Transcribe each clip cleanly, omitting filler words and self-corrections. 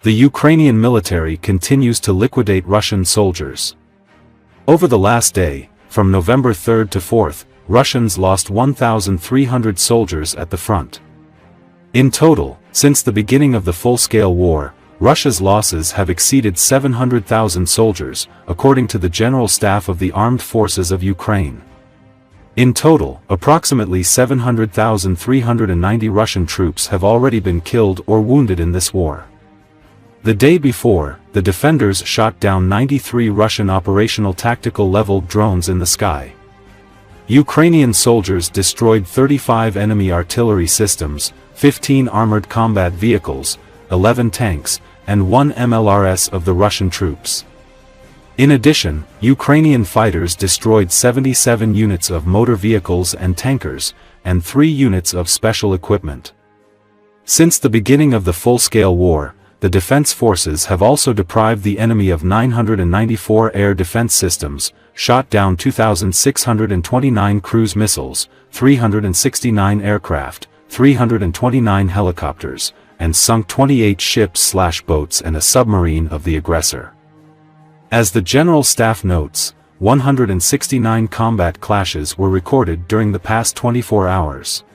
The Ukrainian military continues to liquidate Russian soldiers. Over the last day, from November 3rd to 4th, Russians lost 1,300 soldiers at the front. In total, since the beginning of the full-scale war, Russia's losses have exceeded 700,000 soldiers, according to the General Staff of the Armed Forces of Ukraine. In total, approximately 700,390 Russian troops have already been killed or wounded in this war. The day before, the defenders shot down 93 Russian operational tactical level drones in the sky. Ukrainian soldiers destroyed 35 enemy artillery systems, 15 armored combat vehicles, 11 tanks, and 1 MLRS of the Russian troops. In addition, Ukrainian fighters destroyed 77 units of motor vehicles and tankers, and 3 units of special equipment. Since the beginning of the full-scale war, the defense forces have also deprived the enemy of 994 air defense systems, shot down 2,629 cruise missiles, 369 aircraft, 329 helicopters, and sunk 28 ships/boats and a submarine of the aggressor. As the General Staff notes, 169 combat clashes were recorded during the past 24 hours.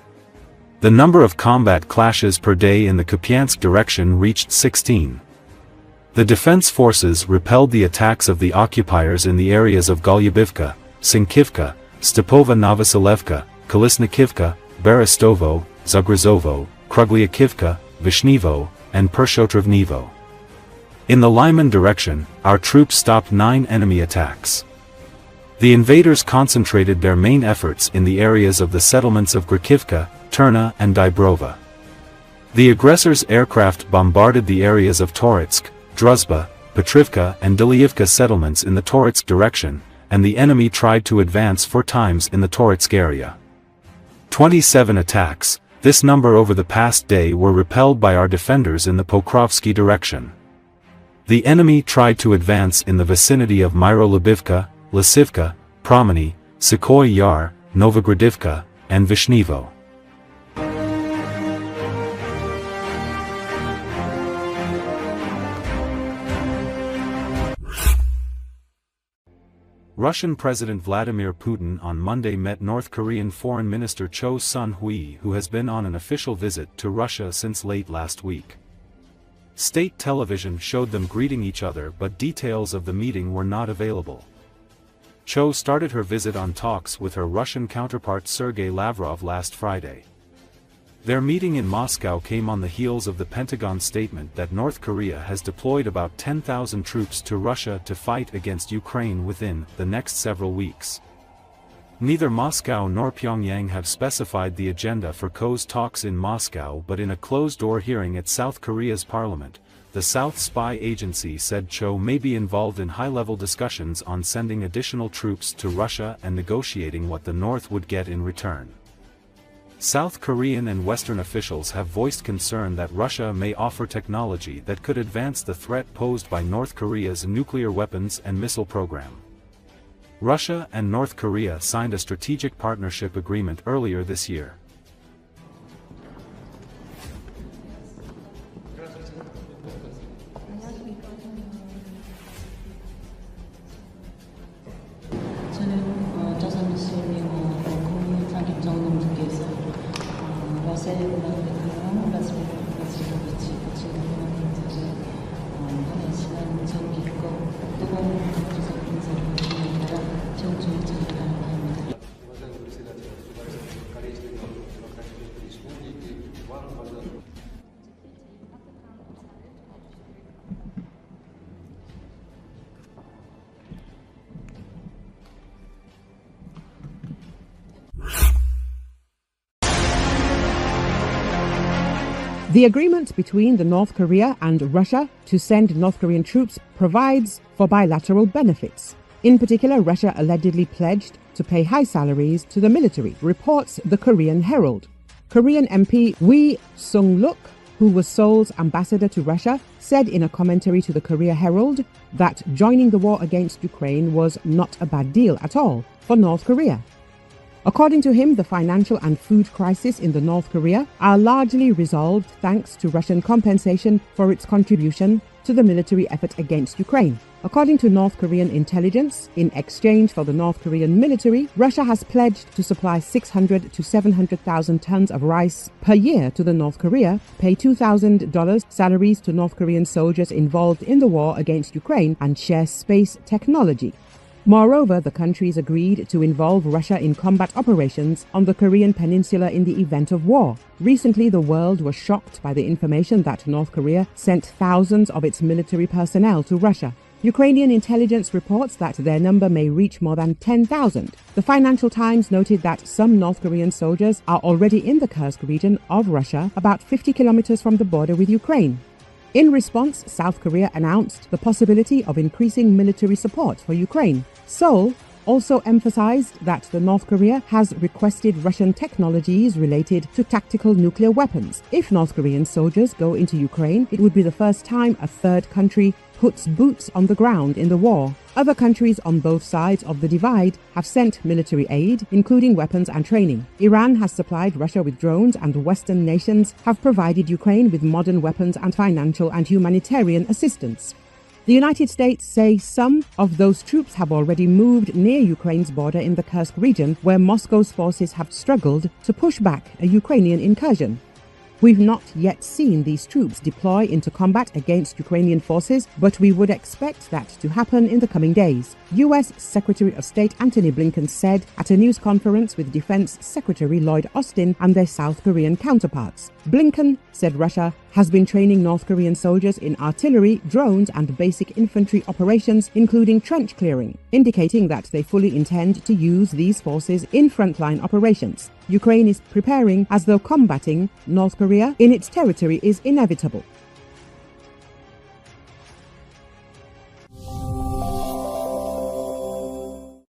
The number of combat clashes per day in the Kupiansk direction reached 16. The defense forces repelled the attacks of the occupiers in the areas of Golyubivka, Sinkivka, Stepova Novoselivka, Kolesnikivka, Berestovo, Zagrizovo, Kruglyakivka, Vishnevo, and Pershotrivnevo. In the Lyman direction, our troops stopped 9 enemy attacks. The invaders concentrated their main efforts in the areas of the settlements of Grikivka, Turna and Dybrova. The aggressors' aircraft bombarded the areas of Toretsk, Druzhba, Petrivka and Dilyivka settlements in the Toretsk direction, and the enemy tried to advance 4 times in the Toretsk area. 27 attacks, this number over the past day, were repelled by our defenders in the Pokrovsky direction. The enemy tried to advance in the vicinity of Myrolubivka, Lisivka, Promeny, Sukhoi Yar, Novogradivka, and Vishnevo. Russian President Vladimir Putin on Monday met North Korean Foreign Minister Cho Sun-hui, who has been on an official visit to Russia since late last week. State television showed them greeting each other, but details of the meeting were not available. Cho started her visit on talks with her Russian counterpart Sergei Lavrov last Friday. Their meeting in Moscow came on the heels of the Pentagon statement that North Korea has deployed about 10,000 troops to Russia to fight against Ukraine within the next several weeks. Neither Moscow nor Pyongyang have specified the agenda for Cho's talks in Moscow, but in a closed-door hearing at South Korea's parliament, the South Spy Agency said Cho may be involved in high-level discussions on sending additional troops to Russia and negotiating what the North would get in return. South Korean and Western officials have voiced concern that Russia may offer technology that could advance the threat posed by North Korea's nuclear weapons and missile program. Russia and North Korea signed a strategic partnership agreement earlier this year. The agreement between the North Korea and Russia to send North Korean troops provides for bilateral benefits. In particular, Russia allegedly pledged to pay high salaries to the military, reports the Korean Herald. Korean MP Wi Sung-luk, who was Seoul's ambassador to Russia, said in a commentary to the Korea Herald that joining the war against Ukraine was not a bad deal at all for North Korea. According to him, the financial and food crisis in the North Korea are largely resolved thanks to Russian compensation for its contribution to the military effort against Ukraine. According to North Korean intelligence, in exchange for the North Korean military, Russia has pledged to supply 600 to 700,000 tons of rice per year to the North Korea, pay $2,000 salaries to North Korean soldiers involved in the war against Ukraine, and share space technology. Moreover, the countries agreed to involve Russia in combat operations on the Korean peninsula in the event of war. Recently, the world was shocked by the information that North Korea sent thousands of its military personnel to Russia. Ukrainian intelligence reports that their number may reach more than 10,000. The Financial Times noted that some North Korean soldiers are already in the Kursk region of Russia, about 50 kilometers from the border with Ukraine. In response, South Korea announced the possibility of increasing military support for Ukraine. Seoul also emphasized that the North Korea has requested Russian technologies related to tactical nuclear weapons. If North Korean soldiers go into Ukraine, it would be the first time a third country puts boots on the ground in the war. Other countries on both sides of the divide have sent military aid, including weapons and training. Iran has supplied Russia with drones, and Western nations have provided Ukraine with modern weapons and financial and humanitarian assistance. The United States say some of those troops have already moved near Ukraine's border in the Kursk region, where Moscow's forces have struggled to push back a Ukrainian incursion. We've not yet seen these troops deploy into combat against Ukrainian forces, but we would expect that to happen in the coming days, U.S. Secretary of State Antony Blinken said at a news conference with Defense Secretary Lloyd Austin and their South Korean counterparts. Blinken said Russia has been training North Korean soldiers in artillery, drones, and basic infantry operations, including trench clearing, indicating that they fully intend to use these forces in frontline operations. Ukraine is preparing as though combating North Korea in its territory is inevitable.